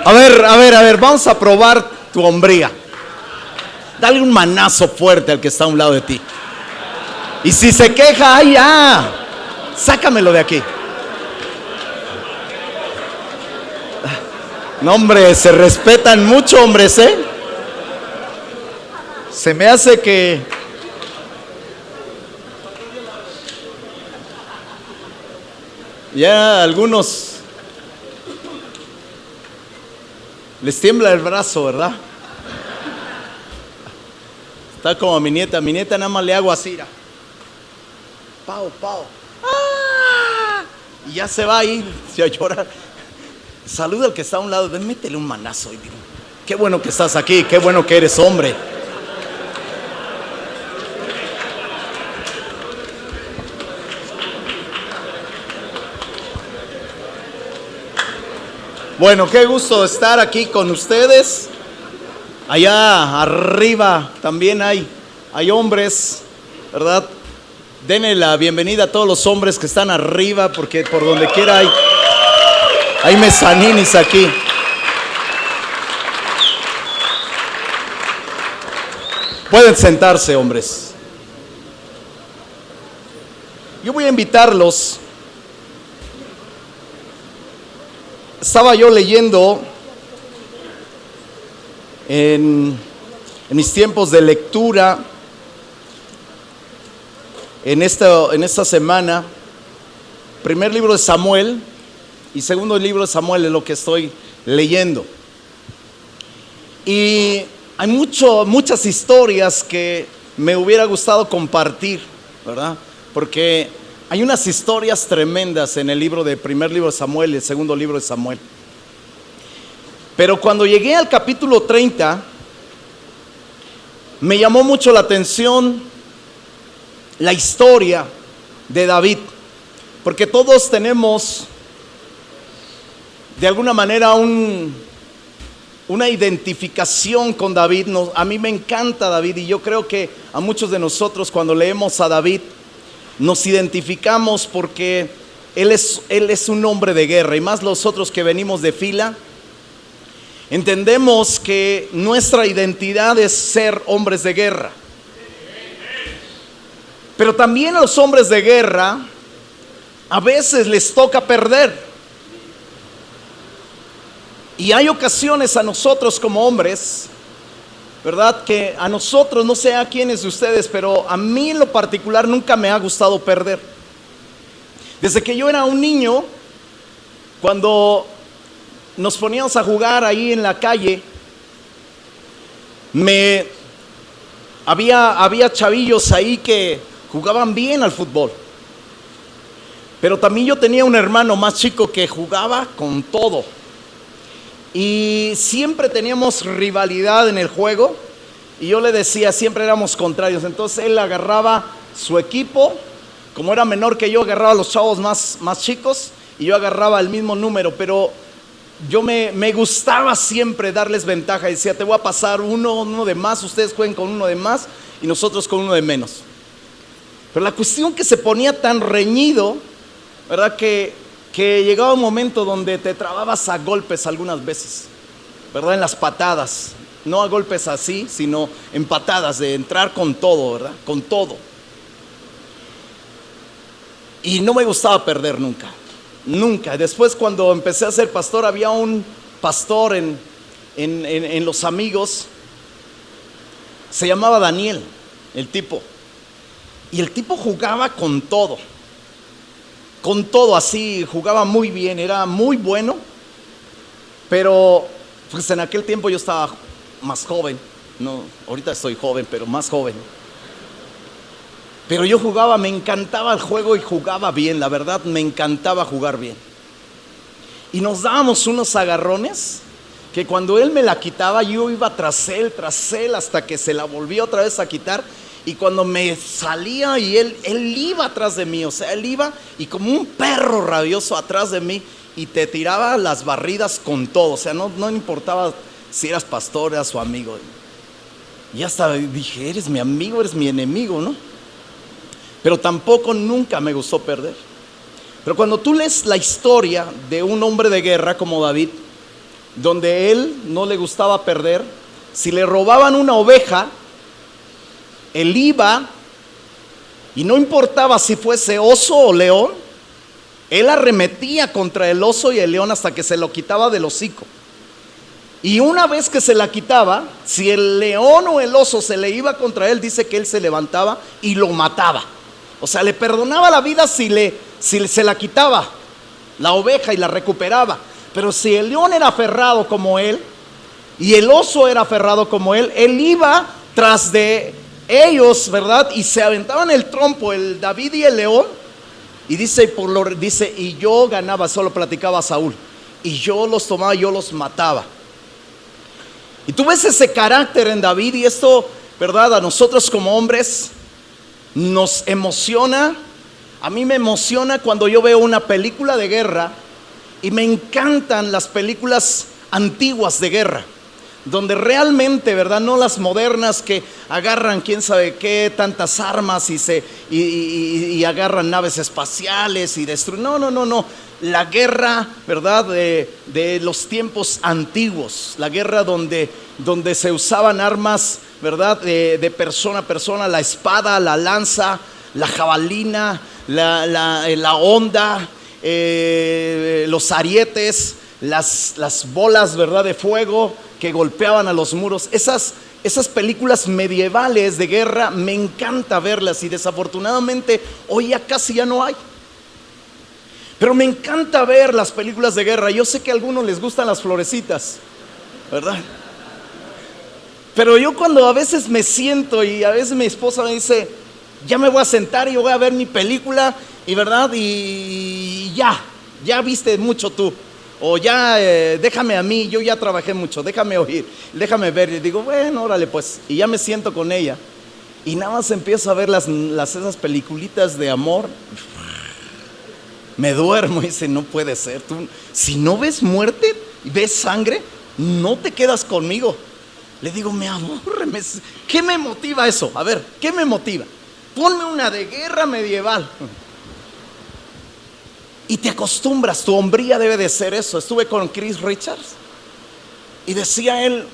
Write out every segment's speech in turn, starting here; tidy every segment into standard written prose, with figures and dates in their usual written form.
A ver, vamos a probar tu hombría. Dale un manazo fuerte al que está a un lado de ti. Y si se queja, ¡ay, ya! Sácamelo de aquí. No, hombre, se respetan mucho, hombres, ¿eh? Se me hace que... ya algunos les tiembla el brazo, ¿verdad? Está como a mi nieta nada más le hago así, mira. Pau. ¡Ah! Y ya se va a ir a llorar. Saluda al que está a un lado, métele un manazo y dile, qué bueno que estás aquí, qué bueno que eres hombre. Bueno, qué gusto estar aquí con ustedes. Allá arriba también hay hombres, ¿verdad? Denle la bienvenida a todos los hombres que están arriba, porque por donde quiera hay mezaninis aquí. Pueden sentarse, hombres. Yo voy a invitarlos. Estaba yo leyendo en mis tiempos de lectura en esta semana, primer libro de Samuel y segundo libro de Samuel es lo que estoy leyendo. Y hay muchas historias que me hubiera gustado compartir, ¿verdad? Porque hay unas historias tremendas en el primer libro de Samuel y el segundo libro de Samuel. Pero cuando llegué al capítulo 30, me llamó mucho la atención la historia de David. Porque todos tenemos, de alguna manera, una identificación con David. A mí me encanta David y yo creo que a muchos de nosotros cuando leemos a David, nos identificamos porque él es un hombre de guerra, y más nosotros que venimos de fila, entendemos que nuestra identidad es ser hombres de guerra. Pero también a los hombres de guerra a veces les toca perder. Y hay ocasiones a nosotros como hombres, ¿verdad? Que a nosotros, no sé a quiénes de ustedes, pero a mí en lo particular nunca me ha gustado perder. Desde que yo era un niño, cuando nos poníamos a jugar ahí en la calle, había chavillos ahí que jugaban bien al fútbol. Pero también yo tenía un hermano más chico que jugaba con todo. Y siempre teníamos rivalidad en el juego. Y yo le decía, siempre éramos contrarios. Entonces él agarraba su equipo. Como era menor que yo, agarraba a los chavos más chicos. Y yo agarraba el mismo número. Pero yo me gustaba siempre darles ventaja. Decía, te voy a pasar uno de más. Ustedes jueguen con uno de más y nosotros con uno de menos. Pero la cuestión que se ponía tan reñido, ¿verdad? Que llegaba un momento donde te trababas a golpes algunas veces, ¿verdad? En las patadas, no a golpes así, sino en patadas, de entrar con todo, ¿verdad? Con todo. Y no me gustaba perder nunca. Después, cuando empecé a ser pastor, había un pastor en Los Amigos, se llamaba Daniel, el tipo. Y el tipo jugaba con todo así, jugaba muy bien, era muy bueno. Pero pues en aquel tiempo yo estaba más joven, no, ahorita estoy joven, pero más joven. Pero yo jugaba, me encantaba el juego y jugaba bien, la verdad me encantaba jugar bien. Y nos dábamos unos agarrones que cuando él me la quitaba, yo iba tras él hasta que se la volvía otra vez a quitar. Y cuando me salía y él iba atrás de mí, o sea, él iba y como un perro rabioso atrás de mí y te tiraba las barridas con todo, o sea, no importaba si eras pastor, eras su amigo. Y hasta dije, eres mi amigo, eres mi enemigo, ¿no? Pero tampoco nunca me gustó perder. Pero cuando tú lees la historia de un hombre de guerra como David, donde él no le gustaba perder. Si le robaban una oveja, él iba y no importaba si fuese oso o león, él arremetía contra el oso y el león hasta que se lo quitaba del hocico. Y una vez que se la quitaba, si el león o el oso se le iba contra él, dice que él se levantaba y lo mataba. O sea, le perdonaba la vida si se la quitaba la oveja y la recuperaba. Pero si el león era aferrado como él y el oso era aferrado como él iba tras de ellos, ¿verdad? Y se aventaban el trompo, el David y el león. Y dice, y yo ganaba, solo platicaba Saúl. Y yo los tomaba, yo los mataba. Y tú ves ese carácter en David, y esto, ¿verdad? A nosotros como hombres nos emociona. A mí me emociona cuando yo veo una película de guerra, y me encantan las películas antiguas de guerra, donde realmente, ¿verdad? No las modernas que agarran quién sabe qué, tantas armas y agarran naves espaciales y destruyen. No. La guerra, ¿verdad? De los tiempos antiguos, la guerra donde se usaban armas, ¿verdad? De persona a persona, la espada, la lanza, la jabalina, la honda, los arietes, las bolas, ¿verdad? De fuego que golpeaban a los muros. Esas películas medievales de guerra me encanta verlas, y desafortunadamente hoy ya casi ya no hay. Pero me encanta ver las películas de guerra. Yo sé que a algunos les gustan las florecitas, ¿verdad? Pero yo cuando a veces me siento, y a veces mi esposa me dice, ya me voy a sentar y yo voy a ver mi película, y ¿verdad? Y ya viste mucho tú. O ya déjame a mí, yo ya trabajé mucho, déjame oír, déjame ver. Y digo, bueno, órale pues. Y ya me siento con ella. Y nada más empiezo a ver esas peliculitas de amor. Me duermo y dice, no puede ser. Tú, si no ves muerte y ves sangre, no te quedas conmigo. Le digo, me aburre. ¿Qué me motiva eso? A ver, ¿qué me motiva? Ponme una de guerra medieval. Y te acostumbras, tu hombría debe de ser eso. Estuve con Chris Richards y decía él,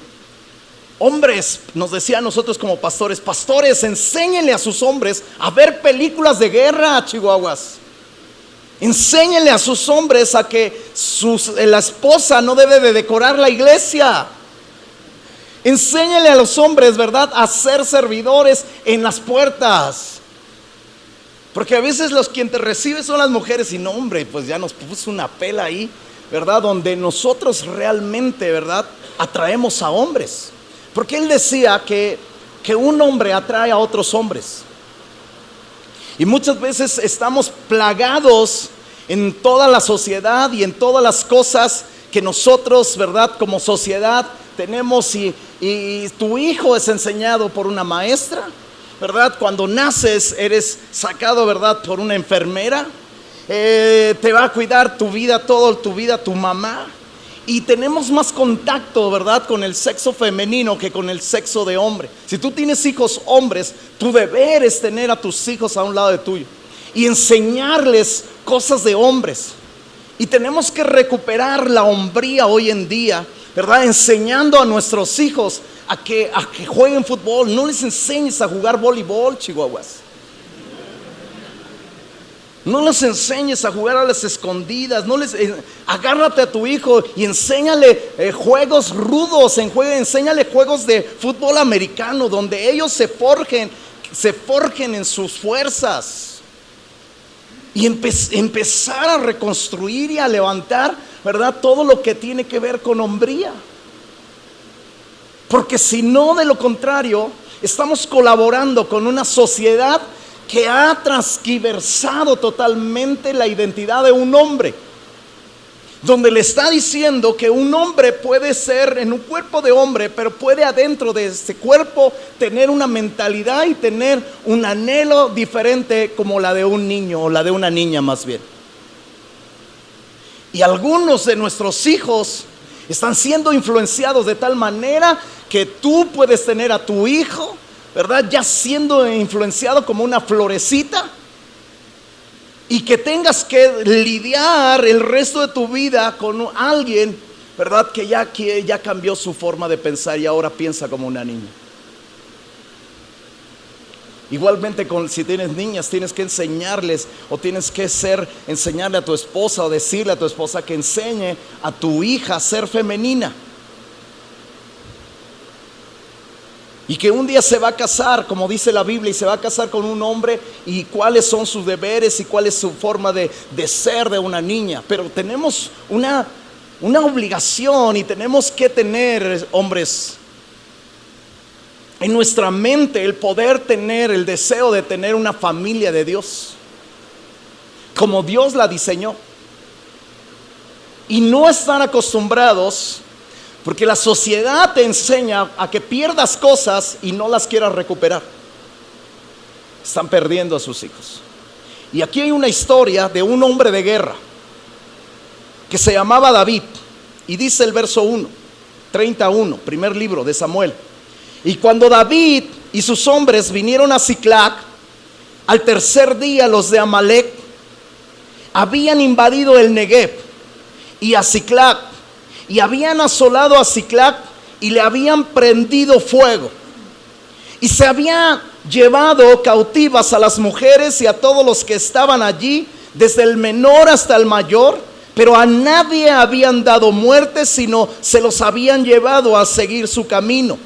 hombres, nos decía a nosotros como pastores, enséñenle a sus hombres a ver películas de guerra, chihuahuas. Enséñenle a sus hombres a que la esposa no debe de decorar la iglesia. Enséñenle a los hombres, ¿verdad?, a ser servidores en las puertas. Porque a veces quien te recibe son las mujeres, y no, hombre, pues ya nos puso una pela ahí, ¿verdad? Donde nosotros realmente, ¿verdad?, atraemos a hombres. Porque él decía que un hombre atrae a otros hombres. Y muchas veces estamos plagados en toda la sociedad y en todas las cosas que nosotros, ¿verdad?, como sociedad tenemos. Y tu hijo es enseñado por una maestra, ¿verdad? Cuando naces eres sacado, ¿verdad?, por una enfermera. Te va a cuidar tu vida, toda tu vida, tu mamá. Y tenemos más contacto, ¿verdad?, con el sexo femenino que con el sexo de hombre. Si tú tienes hijos hombres, tu deber es tener a tus hijos a un lado de tuyo y enseñarles cosas de hombres. Y tenemos que recuperar la hombría hoy en día, ¿verdad?, enseñando a nuestros hijos a que jueguen fútbol. No les enseñes a jugar voleibol, chihuahuas. No les enseñes a jugar a las escondidas. Agárrate a tu hijo y enséñale juegos rudos. Enséñale juegos de fútbol americano, donde ellos se forjen en sus fuerzas. Y empezar a reconstruir y a levantar, ¿verdad?, todo lo que tiene que ver con hombría. Porque si no, de lo contrario, estamos colaborando con una sociedad que ha transgiversado totalmente la identidad de un hombre, donde le está diciendo que un hombre puede ser en un cuerpo de hombre, pero puede adentro de ese cuerpo tener una mentalidad y tener un anhelo diferente, como la de un niño o la de una niña más bien. Y algunos de nuestros hijos están siendo influenciados de tal manera que tú puedes tener a tu hijo, ¿verdad?, ya siendo influenciado como una florecita, y que tengas que lidiar el resto de tu vida con alguien, ¿verdad? Que ya cambió su forma de pensar y ahora piensa como una niña. Igualmente si tienes niñas, tienes que enseñarles o tienes que enseñarle a tu esposa o decirle a tu esposa que enseñe a tu hija a ser femenina. Y que un día se va a casar, como dice la Biblia, y se va a casar con un hombre, y cuáles son sus deberes y cuál es su forma de ser de una niña. Pero tenemos una obligación y tenemos que tener, hombres, en nuestra mente el poder tener el deseo de tener una familia de Dios, como Dios la diseñó. Y no estar acostumbrados, porque la sociedad te enseña a que pierdas cosas y no las quieras recuperar. Están perdiendo a sus hijos. Y aquí hay una historia de un hombre de guerra que se llamaba David. Y dice el verso 31, primer libro de Samuel. Y cuando David y sus hombres vinieron a Siclag, al tercer día los de Amalec habían invadido el Negev y a Siclag, y habían asolado a Siclag y le habían prendido fuego, y se habían llevado cautivas a las mujeres y a todos los que estaban allí, desde el menor hasta el mayor, pero a nadie habían dado muerte, sino se los habían llevado a seguir su camino.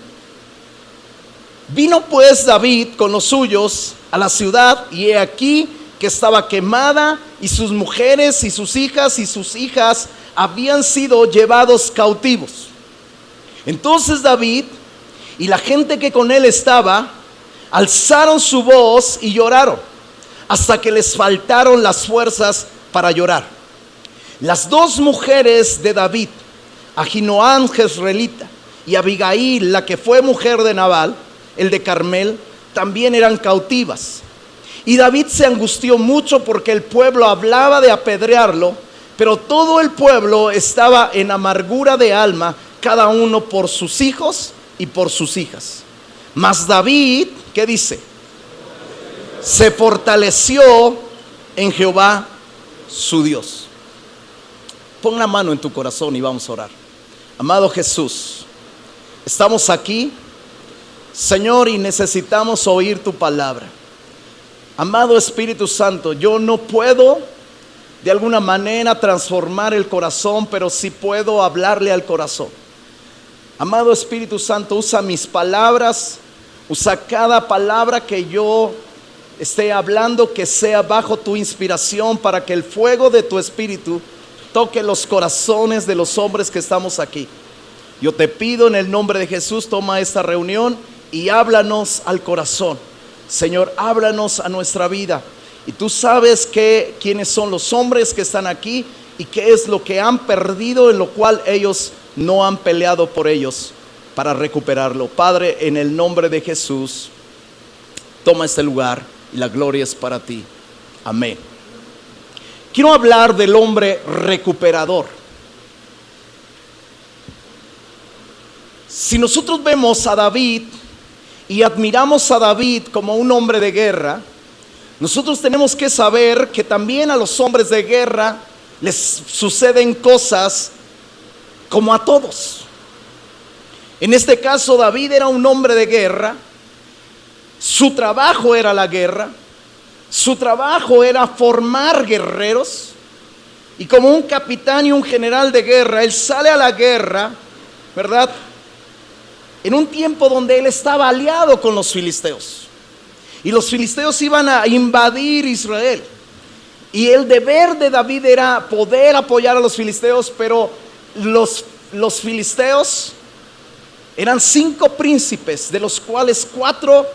Vino pues David con los suyos a la ciudad, y he aquí que estaba quemada, y sus mujeres y sus hijas habían sido llevados cautivos. Entonces David y la gente que con él estaba alzaron su voz y lloraron, hasta que les faltaron las fuerzas para llorar. Las dos mujeres de David, Ahinoam jezreelita y Abigail, la que fue mujer de Nabal, el de Carmel, también eran cautivas. Y David se angustió mucho porque el pueblo hablaba de apedrearlo, pero todo el pueblo estaba en amargura de alma, cada uno por sus hijos y por sus hijas. Mas David, ¿qué dice? Se fortaleció en Jehová su Dios. Pon la mano en tu corazón y vamos a orar. Amado Jesús, estamos aquí, Señor, y necesitamos oír tu palabra. Amado Espíritu Santo, yo no puedo de alguna manera transformar el corazón, pero sí puedo hablarle al corazón. Amado Espíritu Santo, usa mis palabras, usa cada palabra que yo esté hablando, que sea bajo tu inspiración, para que el fuego de tu Espíritu toque los corazones de los hombres que estamos aquí. Yo te pido en el nombre de Jesús, toma esta reunión y háblanos al corazón. Señor, háblanos a nuestra vida. Y tú sabes quiénes son los hombres que están aquí y qué es lo que han perdido, en lo cual ellos no han peleado por ellos para recuperarlo. Padre, en el nombre de Jesús, toma este lugar y la gloria es para ti. Amén. Quiero hablar del hombre recuperador. Si nosotros vemos a David y admiramos a David como un hombre de guerra, nosotros tenemos que saber que también a los hombres de guerra les suceden cosas como a todos. En este caso, David era un hombre de guerra. Su trabajo era la guerra. Su trabajo era formar guerreros. Y como un capitán y un general de guerra, él sale a la guerra, ¿verdad?, en un tiempo donde él estaba aliado con los filisteos. Y los filisteos iban a invadir Israel. Y el deber de David era poder apoyar a los filisteos, pero los filisteos eran 5 príncipes, de los cuales 4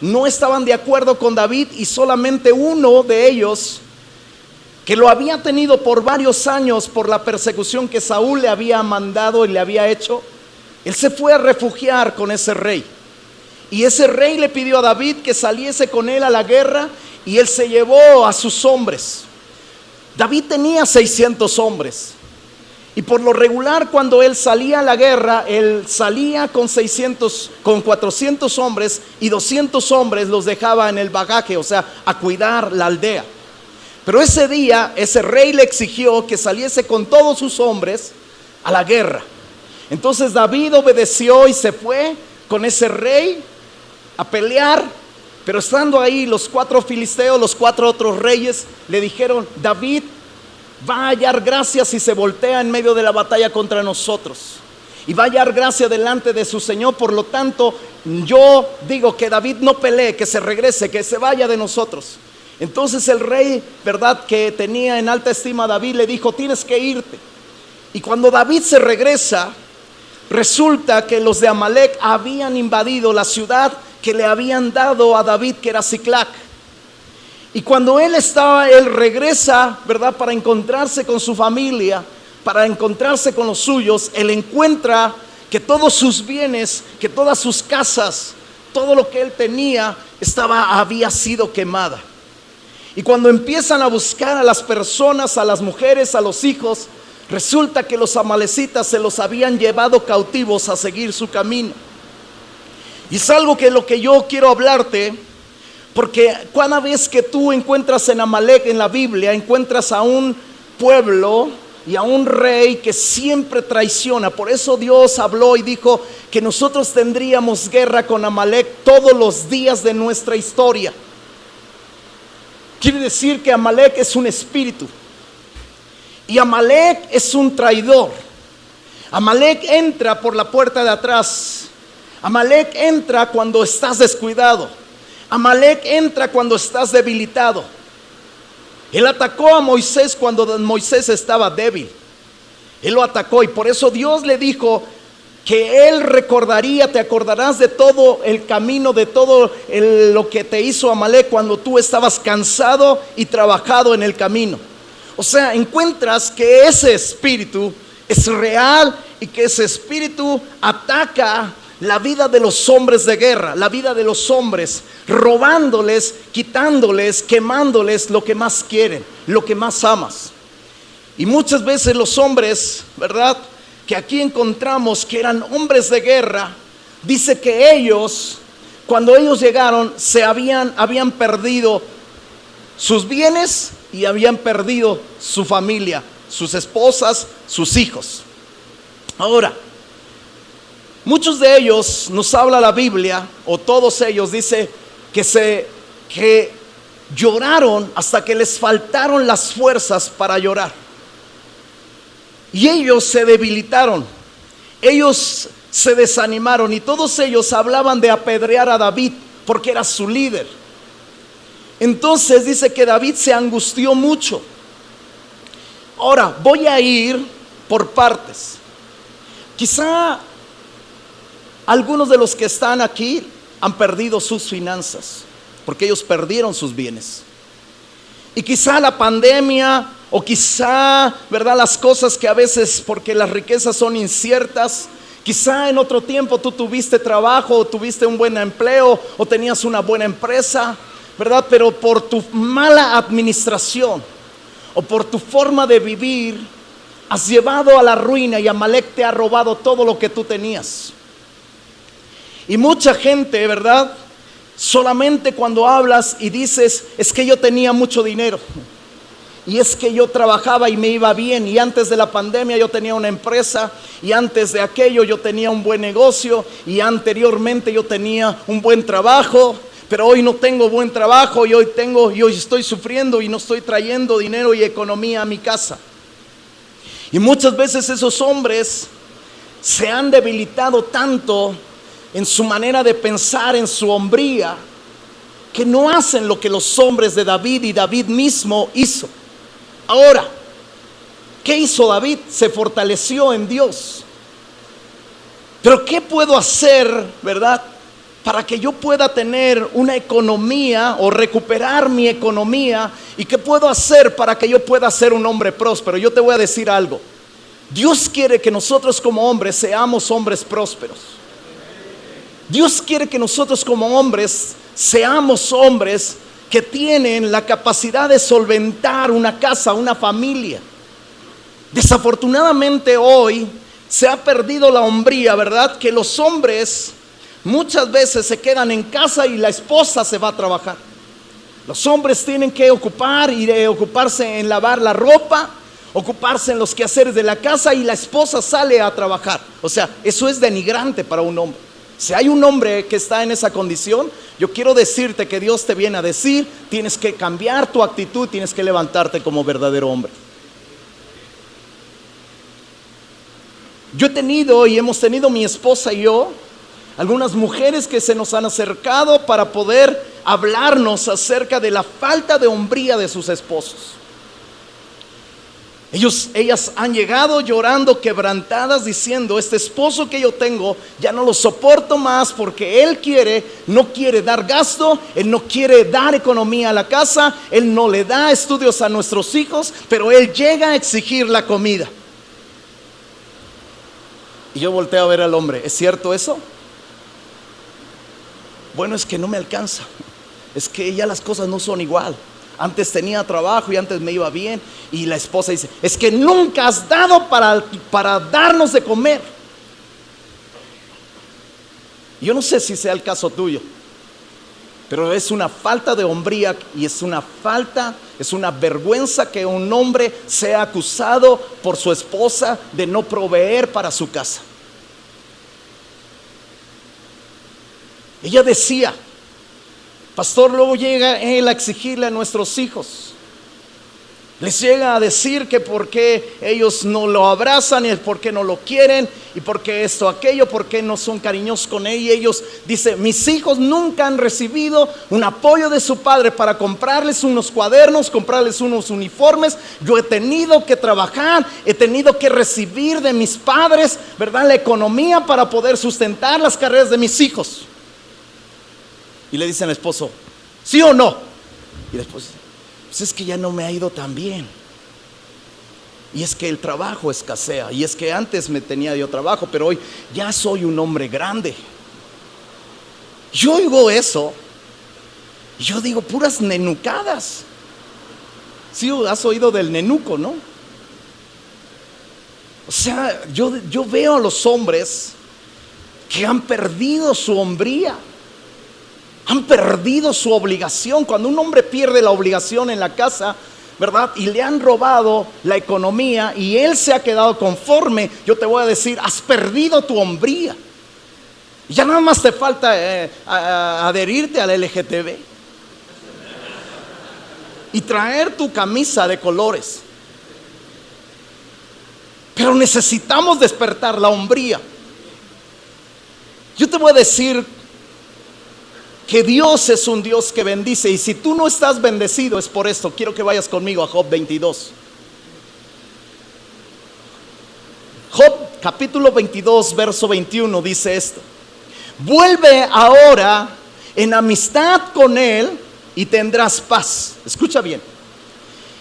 no estaban de acuerdo con David, y solamente uno de ellos, que lo había tenido por varios años por la persecución que Saúl le había mandado y le había hecho, él se fue a refugiar con ese rey. Y ese rey le pidió a David que saliese con él a la guerra, y él se llevó a sus hombres. David tenía 600 hombres. Y por lo regular, cuando él salía a la guerra, él salía con 400 hombres, y 200 hombres los dejaba en el bagaje, o sea, a cuidar la aldea. Pero ese día, ese rey le exigió que saliese con todos sus hombres a la guerra. Entonces David obedeció y se fue con ese rey a pelear. Pero estando ahí los 4 filisteos, los 4 otros reyes, le dijeron: David va a hallar gracia si se voltea en medio de la batalla contra nosotros, y va a hallar gracia delante de su Señor. Por lo tanto, yo digo que David no pelee, que se regrese, que se vaya de nosotros. Entonces el rey, verdad, que tenía en alta estima a David, le dijo: tienes que irte. Y cuando David se regresa, resulta que los de Amalek habían invadido la ciudad que le habían dado a David, que era Siclac. Y cuando él regresa, verdad, para encontrarse con su familia, para encontrarse con los suyos, él encuentra que todos sus bienes, que todas sus casas, todo lo que él tenía había sido quemada. Y cuando empiezan a buscar a las personas, a las mujeres, a los hijos, resulta que los amalecitas se los habían llevado cautivos a seguir su camino. Y es algo que lo que yo quiero hablarte, porque cada vez que tú encuentras en Amalek en la Biblia, encuentras a un pueblo y a un rey que siempre traiciona. Por eso Dios habló y dijo que nosotros tendríamos guerra con Amalek todos los días de nuestra historia. Quiere decir que Amalek es un espíritu, y Amalek es un traidor. Amalek entra por la puerta de atrás. Amalek entra cuando estás descuidado. Amalek entra cuando estás debilitado. Él atacó a Moisés cuando Moisés estaba débil. Él lo atacó, y por eso Dios le dijo que él recordaría, te acordarás de todo el camino, de todo lo que te hizo Amalek cuando tú estabas cansado y trabajado en el camino. O sea, encuentras que ese espíritu es real, y que ese espíritu ataca la vida de los hombres de guerra, la vida de los hombres, robándoles, quitándoles, quemándoles lo que más quieren, lo que más amas. Y muchas veces los hombres, ¿verdad?, que aquí encontramos que eran hombres de guerra, dice que ellos, cuando ellos llegaron, habían perdido sus bienes y habían perdido su familia, sus esposas, sus hijos. Ahora, muchos de ellos, nos habla la Biblia, o todos ellos, dice que lloraron hasta que les faltaron las fuerzas para llorar. Y ellos se debilitaron, ellos se desanimaron, y todos ellos hablaban de apedrear a David porque era su líder. Entonces dice que David se angustió mucho. Ahora voy a ir por partes. Quizá algunos de los que están aquí han perdido sus finanzas, porque ellos perdieron sus bienes. Y quizá la pandemia, o quizá, ¿verdad?, las cosas que a veces, porque las riquezas son inciertas, quizá en otro tiempo tú tuviste trabajo, o tuviste un buen empleo, o tenías una buena empresa, ¿verdad? Pero por tu mala administración, o por tu forma de vivir, has llevado a la ruina, y Amalek te ha robado todo lo que tú tenías. Y mucha gente, ¿verdad?, solamente cuando hablas y dices: es que yo tenía mucho dinero, y es que yo trabajaba y me iba bien, y antes de la pandemia yo tenía una empresa, y antes de aquello yo tenía un buen negocio, y anteriormente yo tenía un buen trabajo, pero hoy no tengo buen trabajo, y hoy estoy sufriendo y no estoy trayendo dinero y economía a mi casa. Y muchas veces esos hombres se han debilitado tanto en su manera de pensar, en su hombría, que no hacen lo que los hombres de David y David mismo hizo. Ahora, ¿qué hizo David? Se fortaleció en Dios. Pero ¿qué puedo hacer, verdad, para que yo pueda tener una economía o recuperar mi economía? ¿Y qué puedo hacer para que yo pueda ser un hombre próspero? Yo te voy a decir algo. Dios quiere que nosotros como hombres seamos hombres prósperos. Dios quiere que nosotros como hombres seamos hombres que tienen la capacidad de solventar una casa, una familia. Desafortunadamente hoy se ha perdido la hombría, ¿verdad? Que los hombres muchas veces se quedan en casa y la esposa se va a trabajar. Los hombres tienen que ocuparse en lavar la ropa, ocuparse en los quehaceres de la casa y la esposa sale a trabajar. O sea, eso es denigrante para un hombre. Si hay un hombre que está en esa condición, yo quiero decirte que Dios te viene a decir, tienes que cambiar tu actitud, tienes que levantarte como verdadero hombre. Yo he tenido y hemos tenido, mi esposa y yo, algunas mujeres que se nos han acercado para poder hablarnos acerca de la falta de hombría de sus esposos. Ellas han llegado llorando, quebrantadas, diciendo: este esposo que yo tengo ya no lo soporto más, porque él no quiere dar gasto, él no quiere dar economía a la casa, él no le da estudios a nuestros hijos, pero él llega a exigir la comida. Y yo volteo a ver al hombre: ¿es cierto eso? Bueno, es que no me alcanza, es que ya las cosas no son igual. Antes tenía trabajo y antes me iba bien. Y la esposa dice: es que nunca has dado para darnos de comer. Yo no sé si sea el caso tuyo, pero es una falta de hombría y es una vergüenza que un hombre sea acusado por su esposa de no proveer para su casa. Ella decía: pastor, luego llega él a exigirle a nuestros hijos. Les llega a decir que por qué ellos no lo abrazan y por qué no lo quieren y por qué esto, aquello, por qué no son cariñosos con él. Y ellos dicen: mis hijos nunca han recibido un apoyo de su padre para comprarles unos cuadernos, comprarles unos uniformes. Yo he tenido que trabajar, he tenido que recibir de mis padres, ¿verdad?, la economía para poder sustentar las carreras de mis hijos. Y le dice al esposo: ¿sí o no? Y después: pues es que ya no me ha ido tan bien. Y es que el trabajo escasea. Y es que antes me tenía yo trabajo, pero hoy ya soy un hombre grande. Yo oigo eso y yo digo: puras nenucadas. Sí, has oído del nenuco, ¿no? O sea, yo veo a los hombres que han perdido su hombría, han perdido su obligación. Cuando un hombre pierde la obligación en la casa, ¿verdad?, y le han robado la economía y él se ha quedado conforme, yo te voy a decir: has perdido tu hombría. Ya nada más te falta adherirte al LGTB y traer tu camisa de colores. Pero necesitamos despertar la hombría. Yo te voy a decir que Dios es un Dios que bendice. Y si tú no estás bendecido es por esto. Quiero que vayas conmigo a Job 22. Job capítulo 22 verso 21 dice esto: vuelve ahora en amistad con él y tendrás paz. Escucha bien: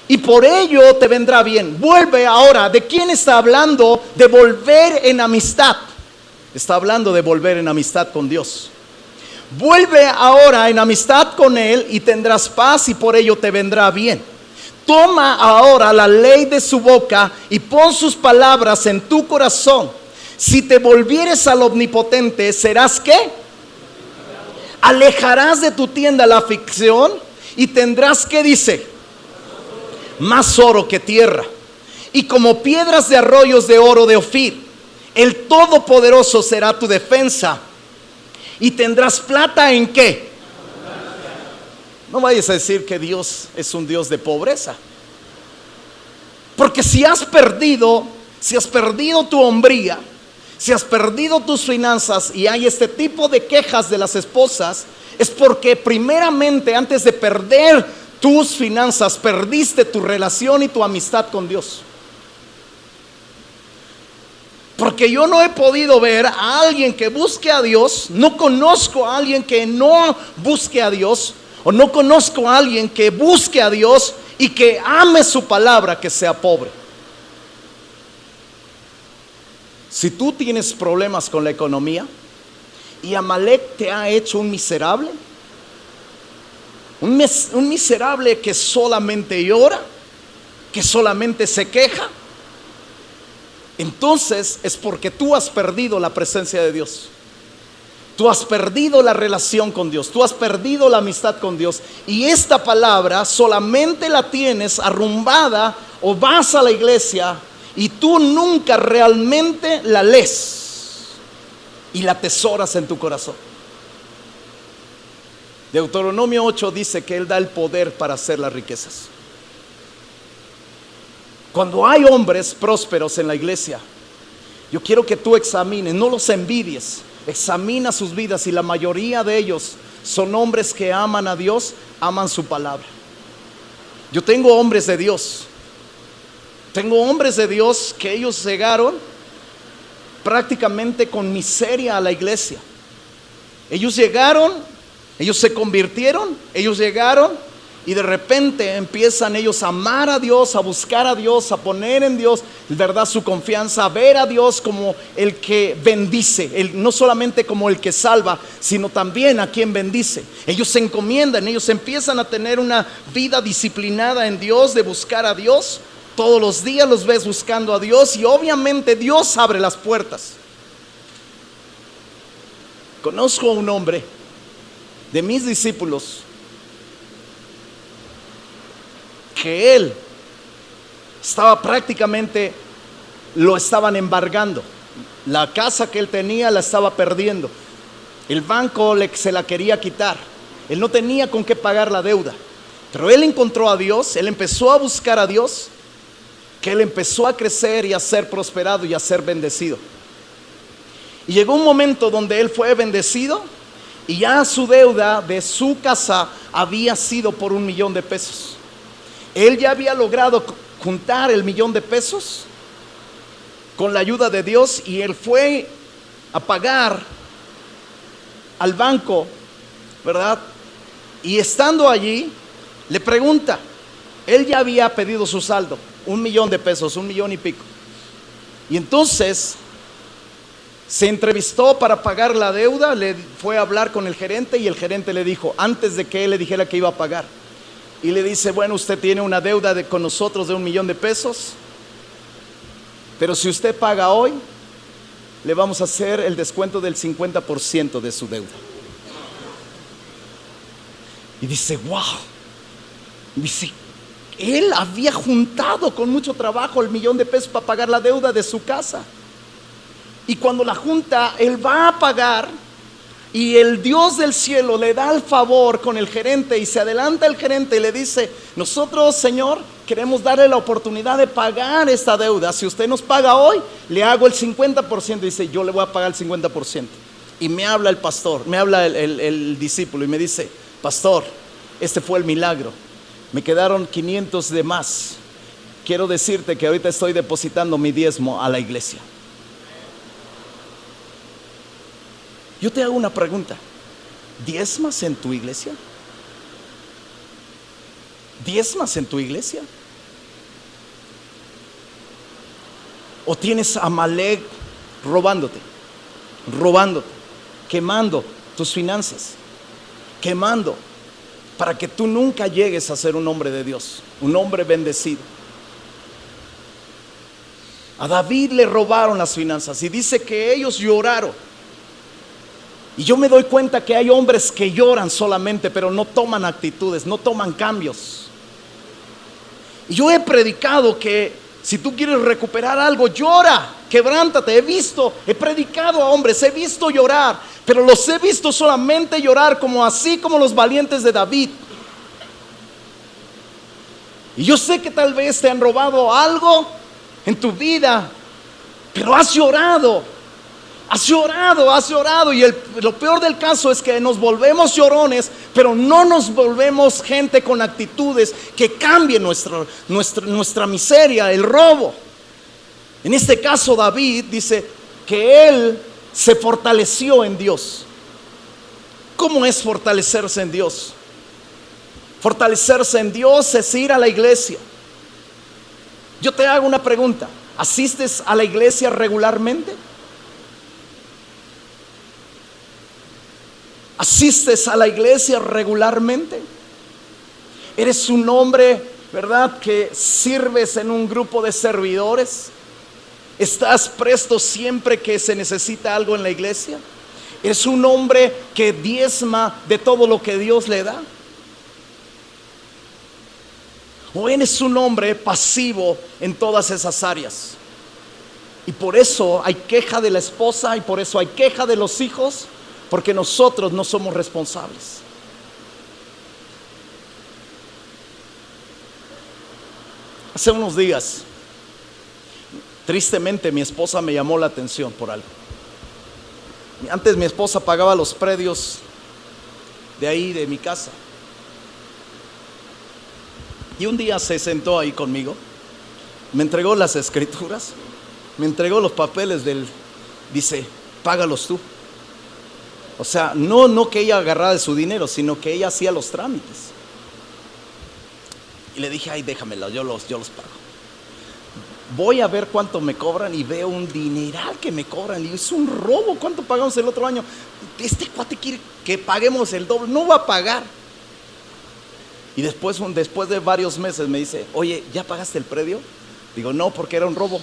y por ello te vendrá bien. Vuelve ahora. ¿De quién está hablando? De volver en amistad. Está hablando de volver en amistad con Dios. Vuelve ahora en amistad con él y tendrás paz, y por ello te vendrá bien. Toma ahora la ley de su boca y pon sus palabras en tu corazón. Si te volvieres al Omnipotente, ¿serás qué? Alejarás de tu tienda la aflicción y tendrás, ¿qué dice? Más oro que tierra, y como piedras de arroyos de oro de Ofir. El Todopoderoso será tu defensa. Y tendrás plata ¿en qué? No vayas a decir que Dios es un Dios de pobreza. Porque si has perdido tu hombría, si has perdido tus finanzas y hay este tipo de quejas de las esposas, es porque primeramente, antes de perder tus finanzas, perdiste tu relación y tu amistad con Dios. Porque yo no he podido ver a alguien que busque a Dios, no conozco a alguien que no busque a Dios, o no conozco a alguien que busque a Dios y que ame su palabra, que sea pobre. Si tú tienes problemas con la economía y Amalek te ha hecho un miserable, un miserable que solamente llora, que solamente se queja, entonces es porque tú has perdido la presencia de Dios. Tú has perdido la relación con Dios, tú has perdido la amistad con Dios. Y esta palabra solamente la tienes arrumbada o vas a la iglesia y tú nunca realmente la lees y la atesoras en tu corazón. Deuteronomio 8 dice que Él da el poder para hacer las riquezas. Cuando hay hombres prósperos en la iglesia, yo quiero que tú examines, no los envidies, examina sus vidas, y la mayoría de ellos son hombres que aman a Dios, aman su palabra. Yo tengo hombres de Dios. Tengo hombres de Dios que ellos llegaron prácticamente con miseria a la iglesia. Ellos llegaron, ellos se convirtieron, ellos llegaron y de repente empiezan ellos a amar a Dios, a buscar a Dios, a poner en Dios, ¿verdad?, su confianza, a ver a Dios como el que bendice, no solamente como el que salva, sino también a quien bendice. Ellos se encomiendan, ellos empiezan a tener una vida disciplinada en Dios, de buscar a Dios. Todos los días los ves buscando a Dios y obviamente Dios abre las puertas. Conozco a un hombre de mis discípulos que él estaba prácticamente, lo estaban embargando. La casa que él tenía la estaba perdiendo. El banco se la quería quitar. Él no tenía con qué pagar la deuda. Pero él encontró a Dios, él empezó a buscar a Dios, que él empezó a crecer y a ser prosperado y a ser bendecido. Y llegó un momento donde él fue bendecido y ya su deuda de su casa había sido por $1,000,000. Él ya había logrado juntar $1,000,000 con la ayuda de Dios, y él fue a pagar al banco, ¿verdad? Y estando allí, le pregunta, él ya había pedido su saldo, $1,000,000, $1,000,000 y pico. Y entonces se entrevistó para pagar la deuda, le fue a hablar con el gerente y el gerente le dijo, antes de que él le dijera que iba a pagar, y le dice, bueno, usted tiene una deuda con nosotros de $1,000,000, pero si usted paga hoy, le vamos a hacer el descuento del 50% de su deuda. Y dice, wow. Dice, él había juntado con mucho trabajo $1,000,000 para pagar la deuda de su casa. Y cuando la junta, él va a pagar, y el Dios del cielo le da el favor con el gerente, y se adelanta el gerente y le dice, nosotros, Señor, queremos darle la oportunidad de pagar esta deuda. Si usted nos paga hoy, le hago el 50%. Dice, yo le voy a pagar el 50%. Y me habla el pastor, me habla el discípulo y me dice, pastor, este fue el milagro. Me quedaron 500 de más. Quiero decirte que ahorita estoy depositando mi diezmo a la iglesia. Yo te hago una pregunta. ¿Diezmas en tu iglesia? ¿Diezmas en tu iglesia? ¿O tienes a Amalek robándote, quemando tus finanzas, quemando, para que tú nunca llegues a ser un hombre de Dios, un hombre bendecido? A David le robaron las finanzas y dice que ellos lloraron. Y yo me doy cuenta que hay hombres que lloran solamente, pero no toman actitudes, no toman cambios. Y yo he predicado que si tú quieres recuperar algo, llora, quebrántate. He predicado a hombres, he visto llorar, pero los he visto solamente llorar así como los valientes de David. Y yo sé que tal vez te han robado algo en tu vida, pero has llorado. Has llorado, y lo peor del caso es que nos volvemos llorones, pero no nos volvemos gente con actitudes que cambien nuestra miseria, el robo. En este caso David dice que él se fortaleció en Dios. ¿Cómo es fortalecerse en Dios? Fortalecerse en Dios es ir a la iglesia. Yo te hago una pregunta, ¿asistes a la iglesia regularmente? ¿Asistes a la iglesia regularmente? ¿Eres un hombre, verdad, que sirves en un grupo de servidores? ¿Estás presto siempre que se necesita algo en la iglesia? ¿Eres un hombre que diezma de todo lo que Dios le da? o eres un hombre pasivo en todas esas áreas. Y por eso hay queja de la esposa y por eso hay queja de los hijos, porque nosotros no somos responsables. Hace unos días, tristemente, mi esposa me llamó la atención por algo. Antes mi esposa pagaba los predios de ahí, de mi casa. Y un día se sentó ahí conmigo, me entregó las escrituras, me entregó los papeles dice, págalos tú. O sea, no que ella agarrara de su dinero, sino que ella hacía los trámites. Y le dije, ay, déjamelo, yo los pago. Voy a ver cuánto me cobran y veo un dineral que me cobran. Y digo, es un robo, ¿cuánto pagamos el otro año? Este cuate quiere que paguemos el doble, no va a pagar. Y después de varios meses me dice, oye, ¿ya pagaste el predio? Digo, no, porque era un robo.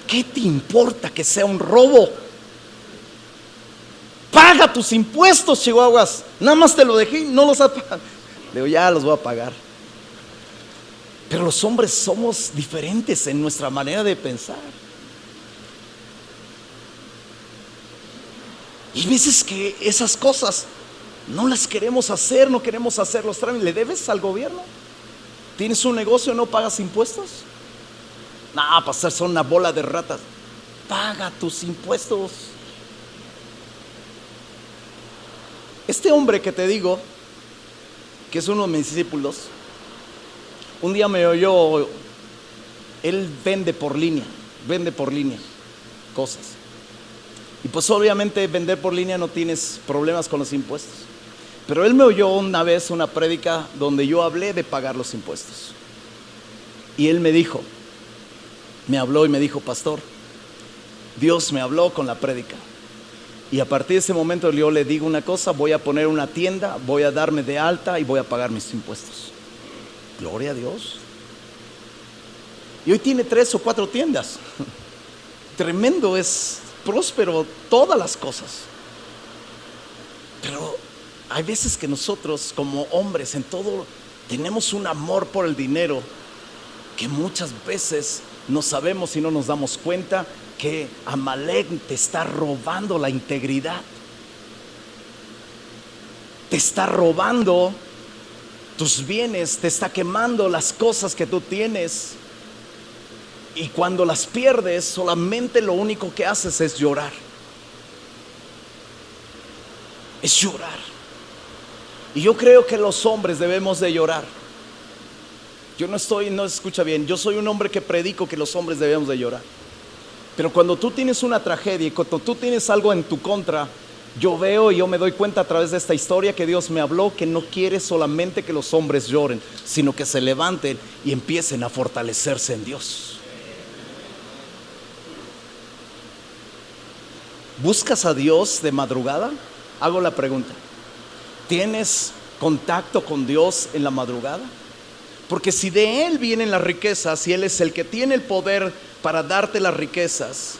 ¿Qué te importa que sea un robo? Paga tus impuestos, Chihuahuas. Nada más te lo dejé y no los has pagado. Digo, ya los voy a pagar. Pero los hombres somos diferentes en nuestra manera de pensar. Y veces que esas cosas no las queremos hacer, no queremos hacer los trámites. ¿Le debes al gobierno? ¿Tienes un negocio y no pagas impuestos? No, pasar son una bola de ratas. Paga tus impuestos. Este hombre que te digo, que es uno de mis discípulos, un día me oyó, él vende por línea cosas. Y pues obviamente vender por línea no tienes problemas con los impuestos. Pero él me oyó una vez una prédica donde yo hablé de pagar los impuestos. Y él me habló y me dijo, pastor, Dios me habló con la prédica. Y a partir de ese momento yo le digo una cosa, voy a poner una tienda, voy a darme de alta y voy a pagar mis impuestos. Gloria a Dios. Y hoy tiene 3 o 4 tiendas. Tremendo, es próspero, todas las cosas. Pero hay veces que nosotros como hombres en todo tenemos un amor por el dinero que muchas veces no sabemos y no nos damos cuenta que Amalek te está robando la integridad, te está robando tus bienes, te está quemando las cosas que tú tienes. Y cuando las pierdes, solamente lo único que haces es llorar. Es llorar. Y yo creo que los hombres debemos de llorar. No escucha bien, yo soy un hombre que predico que los hombres debemos de llorar. Pero cuando tú tienes una tragedia y cuando tú tienes algo en tu contra, yo veo y yo me doy cuenta a través de esta historia que Dios me habló que no quiere solamente que los hombres lloren, sino que se levanten y empiecen a fortalecerse en Dios. ¿Buscas a Dios de madrugada? Hago la pregunta. ¿Tienes contacto con Dios en la madrugada? Porque si de Él vienen las riquezas y Él es el que tiene el poder para darte las riquezas,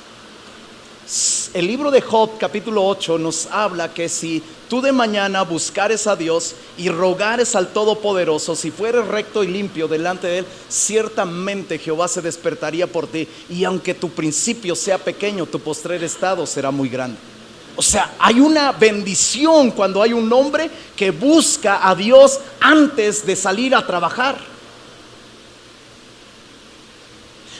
el libro de Job capítulo 8 nos habla que si tú de mañana buscares a Dios y rogares al Todopoderoso, si fueres recto y limpio delante de Él, ciertamente Jehová se despertaría por ti, y aunque tu principio sea pequeño, tu postrer estado será muy grande. O sea, hay una bendición cuando hay un hombre que busca a Dios antes de salir a trabajar.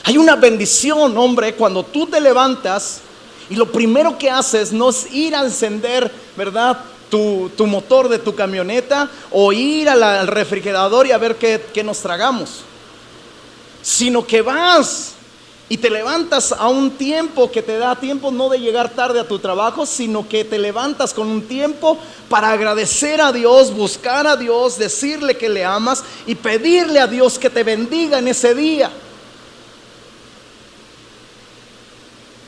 Hay una bendición, hombre, cuando tú te levantas y lo primero que haces no es ir a encender, ¿verdad?, tu motor de tu camioneta o ir al refrigerador y a ver qué nos tragamos, sino que vas y te levantas a un tiempo que te da tiempo no de llegar tarde a tu trabajo, sino que te levantas con un tiempo para agradecer a Dios, buscar a Dios, decirle que le amas y pedirle a Dios que te bendiga en ese día.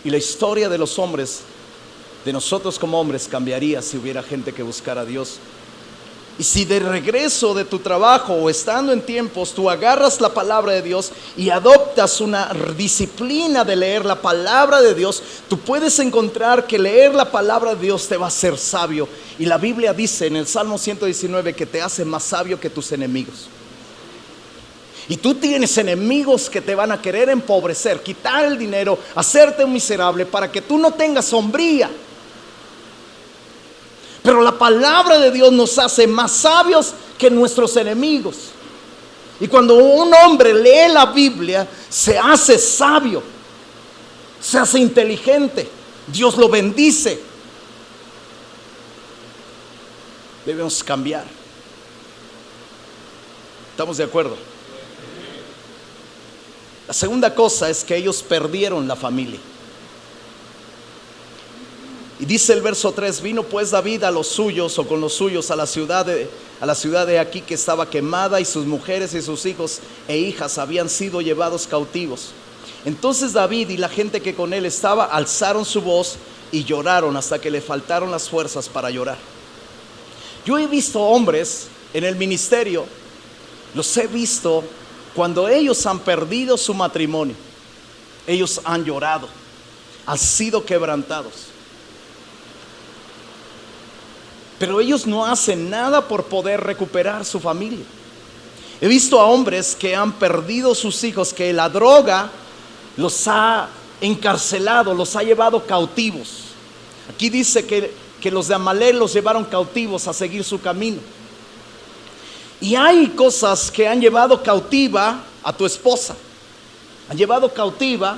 Y la historia de los hombres, de nosotros como hombres, cambiaría si hubiera gente que buscara a Dios. Y si de regreso de tu trabajo o estando en tiempos tú agarras la palabra de Dios y adoptas una disciplina de leer la palabra de Dios, tú puedes encontrar que leer la palabra de Dios te va a hacer sabio. Y la Biblia dice en el Salmo 119 que te hace más sabio que tus enemigos. Y tú tienes enemigos que te van a querer empobrecer, quitar el dinero, hacerte un miserable para que tú no tengas sombría. Pero la palabra de Dios nos hace más sabios que nuestros enemigos. Y cuando un hombre lee la Biblia, se hace sabio, se hace inteligente. Dios lo bendice. Debemos cambiar. ¿Estamos de acuerdo? La segunda cosa es que ellos perdieron la familia. Y dice el verso 3: vino pues David a los suyos, o con los suyos, a la ciudad de aquí que estaba quemada, y sus mujeres y sus hijos e hijas habían sido llevados cautivos. Entonces David y la gente que con él estaba alzaron su voz y lloraron hasta que le faltaron las fuerzas para llorar. Yo he visto hombres en el ministerio, los he visto cuando ellos han perdido su matrimonio. Ellos han llorado, han sido quebrantados, pero ellos no hacen nada por poder recuperar su familia. He visto a hombres que han perdido sus hijos, que la droga los ha encarcelado, los ha llevado cautivos. Aquí dice que los de Amalek los llevaron cautivos a seguir su camino. Y hay cosas que han llevado cautiva a tu esposa, han llevado cautiva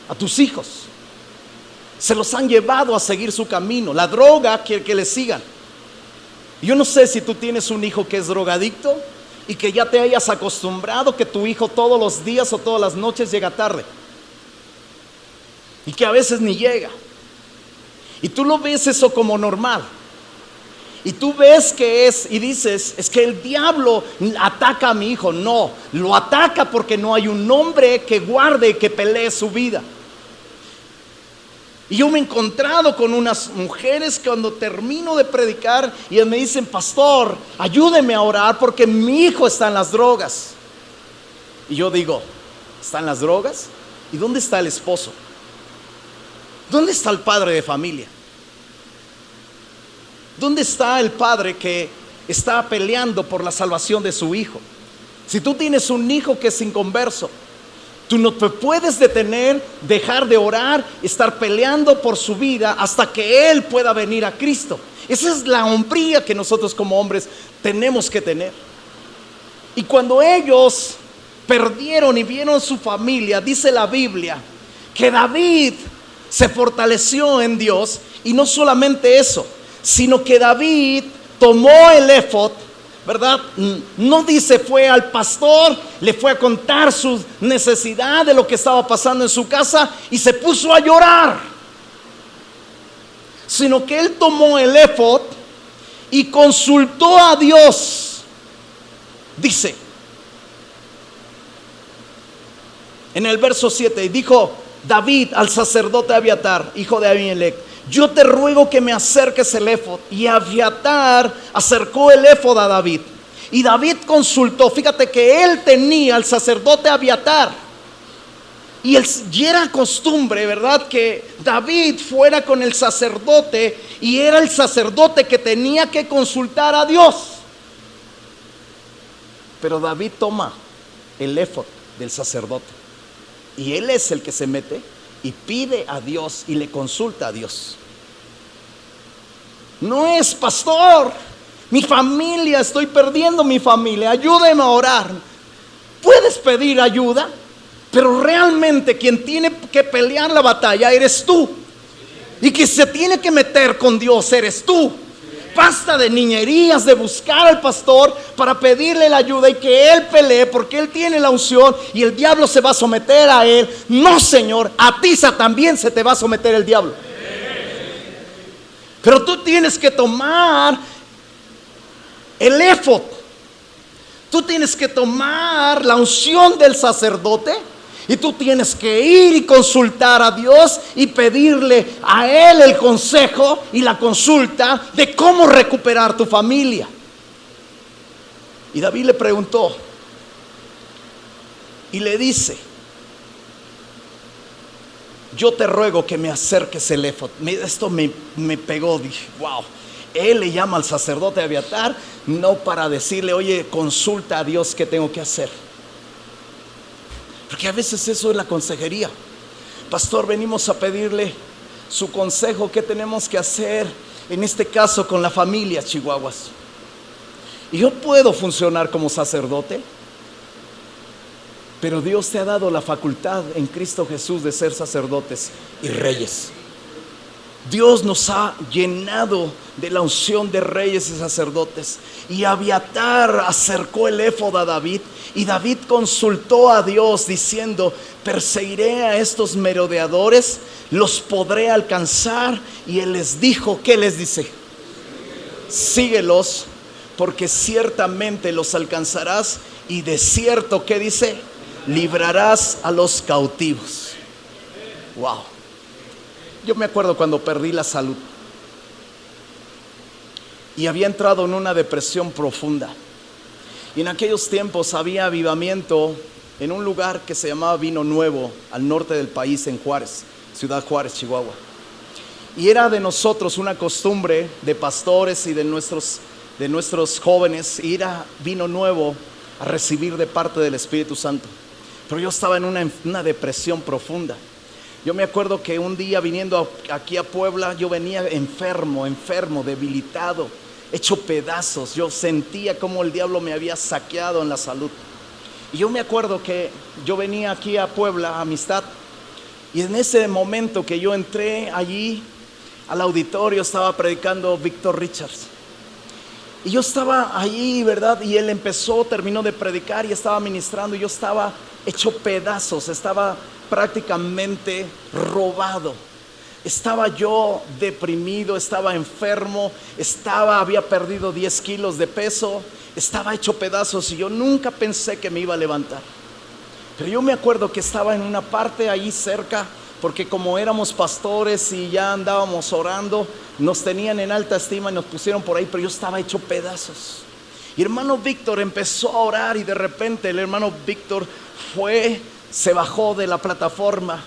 a tus hijos, se los han llevado a seguir su camino. La droga quiere que le sigan. Yo no sé si tú tienes un hijo que es drogadicto y que ya te hayas acostumbrado que tu hijo todos los días o todas las noches llega tarde y que a veces ni llega, y tú lo ves eso como normal. Y tú ves que es, y dices, es que el diablo ataca a mi hijo. No, lo ataca porque no hay un hombre que guarde y que pelee su vida. Y yo me he encontrado con unas mujeres cuando termino de predicar y me dicen: pastor, ayúdeme a orar porque mi hijo está en las drogas. Y yo digo: ¿está en las drogas? ¿Y dónde está el esposo? ¿Dónde está el padre de familia? ¿Dónde está el padre que está peleando por la salvación de su hijo? Si tú tienes un hijo que es inconverso, tú no te puedes detener, dejar de orar, estar peleando por su vida hasta que él pueda venir a Cristo. Esa es la hombría que nosotros como hombres tenemos que tener. Y cuando ellos perdieron y vieron su familia, dice la Biblia que David se fortaleció en Dios. Y no solamente eso, sino que David tomó el éfod, ¿verdad? No dice fue al pastor, le fue a contar su necesidad de lo que estaba pasando en su casa y se puso a llorar, sino que él tomó el éfod y consultó a Dios. Dice en el verso 7, y dijo David al sacerdote Abiatar, hijo de Ahimelech: yo te ruego que me acerques el éfod. Y Abiatar acercó el éfod a David. Y David consultó. Fíjate que él tenía al sacerdote Abiatar. Y era costumbre, ¿verdad?, que David fuera con el sacerdote. Y era el sacerdote que tenía que consultar a Dios. Pero David toma el éfod del sacerdote. Y él es el que se mete y pide a Dios y le consulta a Dios. No es: pastor, mi familia, estoy perdiendo mi familia, ayúdeme a orar. Puedes pedir ayuda, pero realmente quien tiene que pelear la batalla eres tú. Y que se tiene que meter con Dios eres tú. Basta de niñerías, de buscar al pastor para pedirle la ayuda y que él pelee porque él tiene la unción y el diablo se va a someter a él. No, Señor, a ti también se te va a someter el diablo. Pero tú tienes que tomar el éfod. Tú tienes que tomar la unción del sacerdote. Y tú tienes que ir y consultar a Dios y pedirle a Él el consejo y la consulta de cómo recuperar tu familia. Y David le preguntó y le dice: yo te ruego que me acerques el éfod. Esto me pegó, dije: wow. Él le llama al sacerdote Abiatar, no para decirle, oye, consulta a Dios qué tengo que hacer. Porque a veces eso es la consejería. Pastor, venimos a pedirle su consejo, qué tenemos que hacer, en este caso con la familia Chihuahuas. Y yo puedo funcionar como sacerdote, pero Dios te ha dado la facultad en Cristo Jesús de ser sacerdotes y reyes. Dios nos ha llenado de la unción de reyes y sacerdotes. Y Abiatar acercó el éfod a David, y David consultó a Dios diciendo, perseguiré a estos merodeadores, los podré alcanzar. Y él les dijo, ¿qué les dice? Síguelos, porque ciertamente los alcanzarás, y de cierto, ¿qué dice? Librarás a los cautivos. Wow. Yo me acuerdo cuando perdí la salud y había entrado en una depresión profunda. Y en aquellos tiempos había avivamiento en un lugar que se llamaba Vino Nuevo, al norte del país, en Juárez, Ciudad Juárez, Chihuahua. Y era de nosotros una costumbre de pastores y de nuestros jóvenes ir a Vino Nuevo a recibir de parte del Espíritu Santo. Pero yo estaba en una depresión profunda. Yo me acuerdo que un día viniendo aquí a Puebla, yo venía enfermo, debilitado, hecho pedazos. Yo sentía como el diablo me había saqueado en la salud. Y yo me acuerdo que yo venía aquí a Puebla, a Amistad, y en ese momento que yo entré allí al auditorio, estaba predicando Víctor Richards. Y yo estaba allí, ¿verdad? Y él terminó de predicar y estaba ministrando, y yo estaba hecho pedazos, estaba prácticamente robado. Estaba yo deprimido, estaba enfermo, había perdido 10 kilos de peso, estaba hecho pedazos, y yo nunca pensé que me iba a levantar. Pero yo me acuerdo que estaba en una parte ahí cerca, porque como éramos pastores y ya andábamos orando, nos tenían en alta estima y nos pusieron por ahí, pero yo estaba hecho pedazos. Y hermano Víctor empezó a orar, y de repente el hermano Víctor se bajó de la plataforma,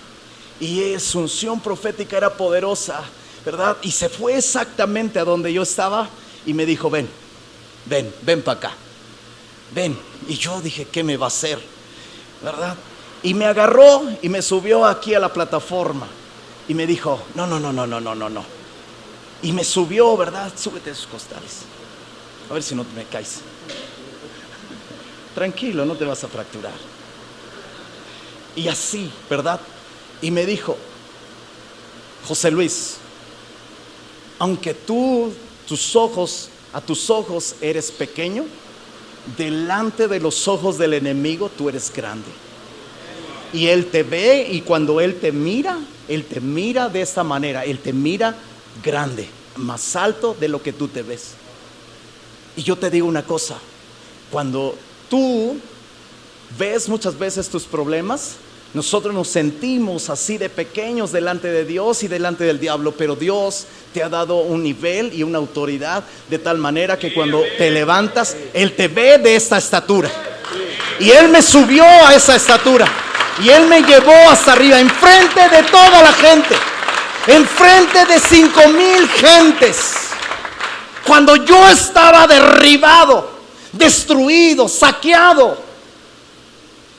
y su unción profética era poderosa, ¿verdad? Y se fue exactamente a donde yo estaba y me dijo, ven para acá, ven. Y yo dije, ¿qué me va a hacer? ¿Verdad? Y me agarró y me subió aquí a la plataforma y me dijo, no. Y me subió, ¿verdad? Súbete a esos costales, a ver si no me caes. Tranquilo, no te vas a fracturar. Y así, ¿verdad? Y me dijo, José Luis, aunque a tus ojos eres pequeño, delante de los ojos del enemigo tú eres grande. Y él te ve, y cuando él te mira de esta manera, él te mira grande, más alto de lo que tú te ves. Y yo te digo una cosa, cuando tú ves muchas veces tus problemas, nosotros nos sentimos así de pequeños delante de Dios y delante del diablo, pero Dios te ha dado un nivel y una autoridad de tal manera que cuando te levantas, Él te ve de esta estatura. Y Él me subió a esa estatura, y Él me llevó hasta arriba, enfrente de toda la gente, enfrente de 5,000 gentes. Cuando yo estaba derribado, destruido, saqueado,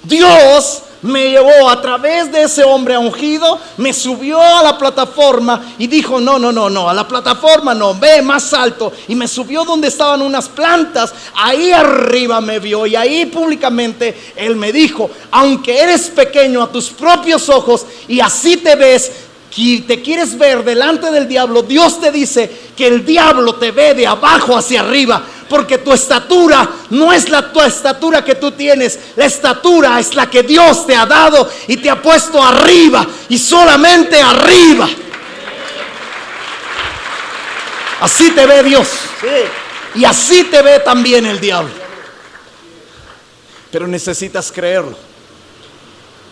Dios me llevó a través de ese hombre ungido, me subió a la plataforma y dijo, no, a la plataforma no, ve más alto. Y me subió donde estaban unas plantas, ahí arriba me vio, y ahí públicamente Él me dijo, aunque eres pequeño a tus propios ojos y así te ves, y te quieres ver delante del diablo, Dios te dice que el diablo te ve de abajo hacia arriba, porque tu estatura no es tu estatura que tú tienes. La estatura es la que Dios te ha dado y te ha puesto arriba, y solamente arriba. Así te ve Dios, y así te ve también el diablo. Pero necesitas creerlo.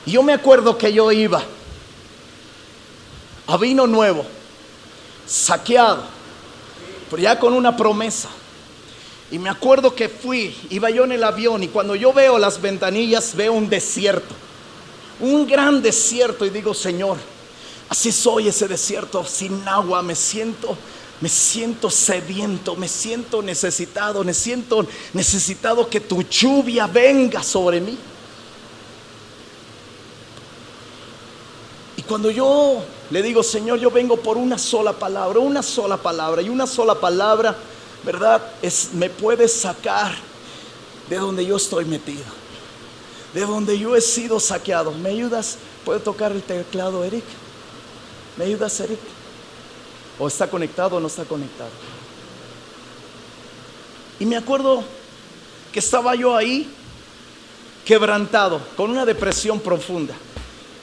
Y yo me acuerdo que yo iba a Vino Nuevo, saqueado, pero ya con una promesa. Y me acuerdo que iba yo en el avión, y cuando yo veo las ventanillas veo un desierto, un gran desierto, y digo, Señor, así soy ese desierto, sin agua, me siento Me siento sediento, me siento necesitado, necesitado que tu lluvia venga sobre mí. Y cuando yo le digo, Señor, yo vengo por una sola palabra, y una sola palabra, ¿verdad? Me puede sacar de donde yo estoy metido, de donde yo he sido saqueado. ¿Me ayudas? ¿Puede tocar el teclado, Eric? ¿Me ayudas, Eric? ¿O está conectado o no está conectado? Y me acuerdo que estaba yo ahí quebrantado, con una depresión profunda.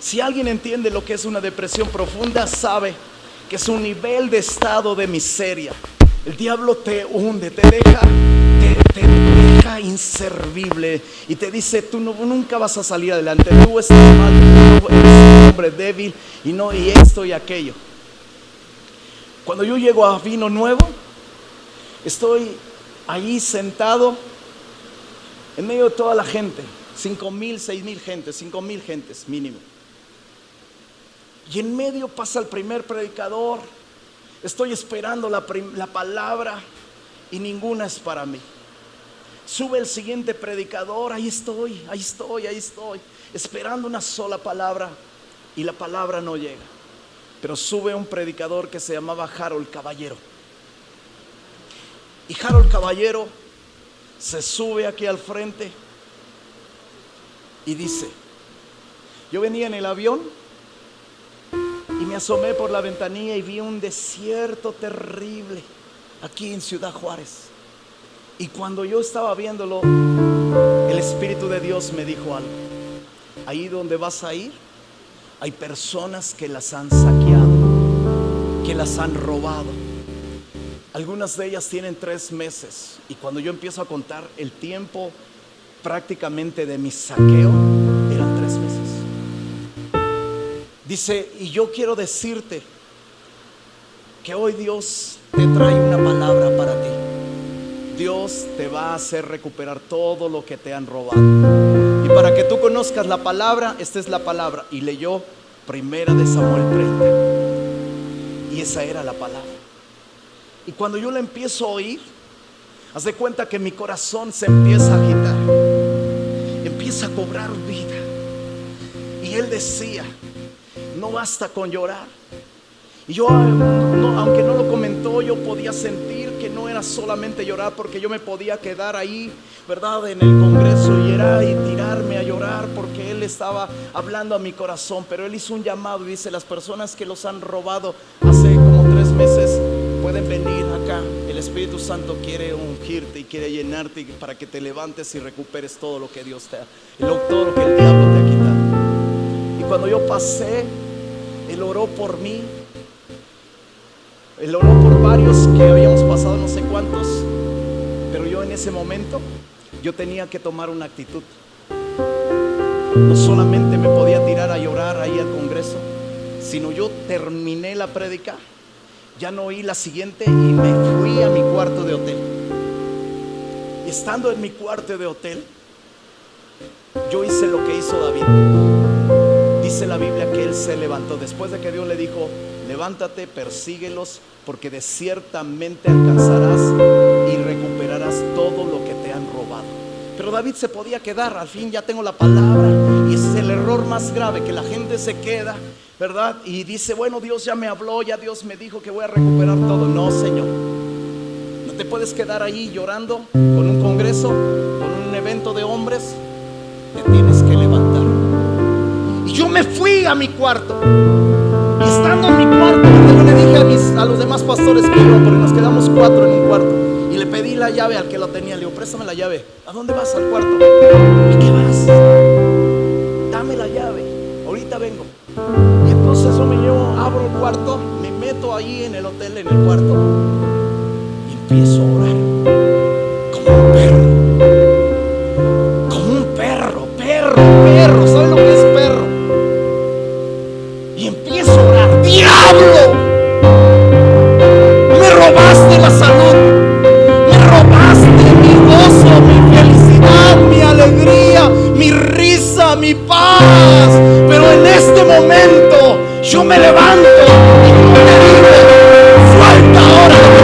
Si alguien entiende lo que es una depresión profunda, sabe que es un nivel de estado de miseria. El diablo te hunde, te deja inservible y te dice, tú nunca vas a salir adelante, tú estás mal, tú eres un hombre débil y esto y aquello. Cuando yo llego a Vino Nuevo, estoy ahí sentado en medio de toda la gente, 5,000, 6,000 gentes, 5,000 gentes mínimo. Y en medio pasa el primer predicador. Estoy esperando la palabra y ninguna es para mí. Sube el siguiente predicador, ahí estoy, esperando una sola palabra y la palabra no llega. Pero sube un predicador que se llamaba Harold Caballero. Y Harold Caballero se sube aquí al frente y dice, yo venía en el avión y me asomé por la ventanilla y vi un desierto terrible aquí en Ciudad Juárez. Y cuando yo estaba viéndolo, el Espíritu de Dios me dijo algo. Ahí donde vas a ir, hay personas que las han saqueado, que las han robado. Algunas de ellas tienen 3 meses. Y cuando yo empiezo a contar el tiempo prácticamente de mi saqueo, eran 3 meses. Dice, y yo quiero decirte que hoy Dios te trae una palabra para ti. Dios te va a hacer recuperar todo lo que te han robado. Y para que tú conozcas la palabra, esta es la palabra. Y leyó 1 Samuel 30. Y esa era la palabra. Y cuando yo la empiezo a oír, haz de cuenta que mi corazón se empieza a agitar, empieza a cobrar vida. Y él decía, no basta con llorar. Y yo, aunque no lo comentó, yo podía sentir que no era solamente llorar, porque yo me podía quedar ahí, ¿verdad?, en el Congreso y tirarme a llorar, porque él estaba hablando a mi corazón. Pero él hizo un llamado y dice, las personas que los han robado hace como 3 meses pueden venir acá. El Espíritu Santo quiere ungirte y quiere llenarte para que te levantes y recuperes todo lo que Dios te ha, todo lo que el diablo te ha quitado. Y cuando yo pasé, él oró por mí. Él oró por varios que habíamos pasado no sé cuántos. Pero yo en ese momento, yo tenía que tomar una actitud. No solamente me podía tirar a llorar ahí al Congreso, sino yo terminé la prédica, ya no oí la siguiente y me fui a mi cuarto de hotel. Y estando en mi cuarto de hotel, yo hice lo que hizo David. Dice la Biblia que él se levantó después de que Dios le dijo, levántate, persíguelos, porque de ciertamente alcanzarás y recuperarás todo lo que te han robado. Pero David se podía quedar, al fin ya tengo la palabra. Y ese es el error más grave, que la gente se queda, ¿verdad? Y dice, bueno, Dios ya me habló, ya Dios me dijo que voy a recuperar todo. No, Señor, no te puedes quedar ahí llorando con un congreso, con un evento de hombres. Te tienes que levantar. Y yo me fui a mi cuarto. Y estando en mi cuarto, yo le dije a los demás pastores que iban, porque nos quedamos 4 en un cuarto. Y le pedí la llave al que lo tenía. Le digo, préstame la llave. ¿A dónde vas? Al cuarto. ¿Y qué vas? Dame la llave, ahorita vengo. Y entonces yo abro el cuarto, me meto ahí en el hotel, en el cuarto, y empiezo a orar como un perro. ¿Sabe lo que es perro? Y empiezo a orar. ¡Diablo! Me robaste la salud, me robaste mi gozo, mi felicidad, mi alegría, mi risa, mi paz. Pero en este momento yo me levanto y yo te digo, suelta ahora.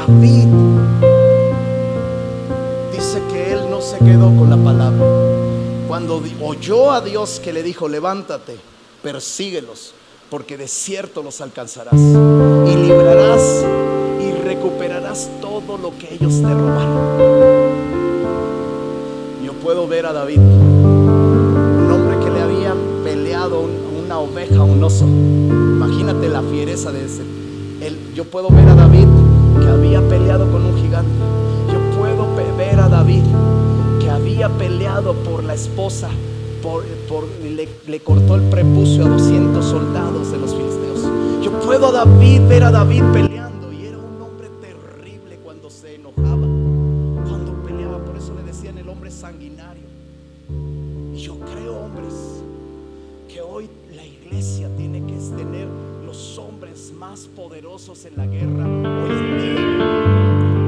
David dice que él no se quedó con la palabra. Cuando oyó a Dios que le dijo: levántate, persíguelos, porque de cierto los alcanzarás y librarás y recuperarás todo lo que ellos te robaron. Yo puedo ver a David, un hombre que le había peleado una oveja a un oso. Imagínate la fiereza de ese. Yo puedo ver a David que había peleado con un gigante. Yo puedo ver a David que había peleado por la esposa, le cortó el prepucio a 200 soldados de los filisteos. Yo puedo ver a David peleando, y era un hombre terrible cuando se enojaba, cuando peleaba. Por eso le decían el hombre sanguinario. Y yo creo, hombres, que hoy la iglesia tiene que tener los hombres más poderosos en la guerra hoy en día.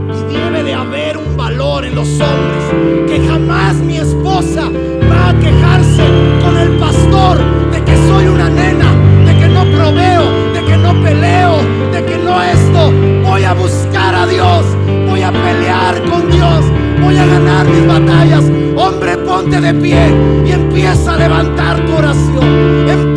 Y debe de haber un valor en los hombres, que jamás mi esposa va a quejarse con el pastor de que soy una nena, de que no proveo, de que no peleo, de que no esto. Voy a buscar a Dios, voy a pelear con Dios, voy a ganar mis batallas. Hombre, ponte de pie y empieza a levantar tu oración.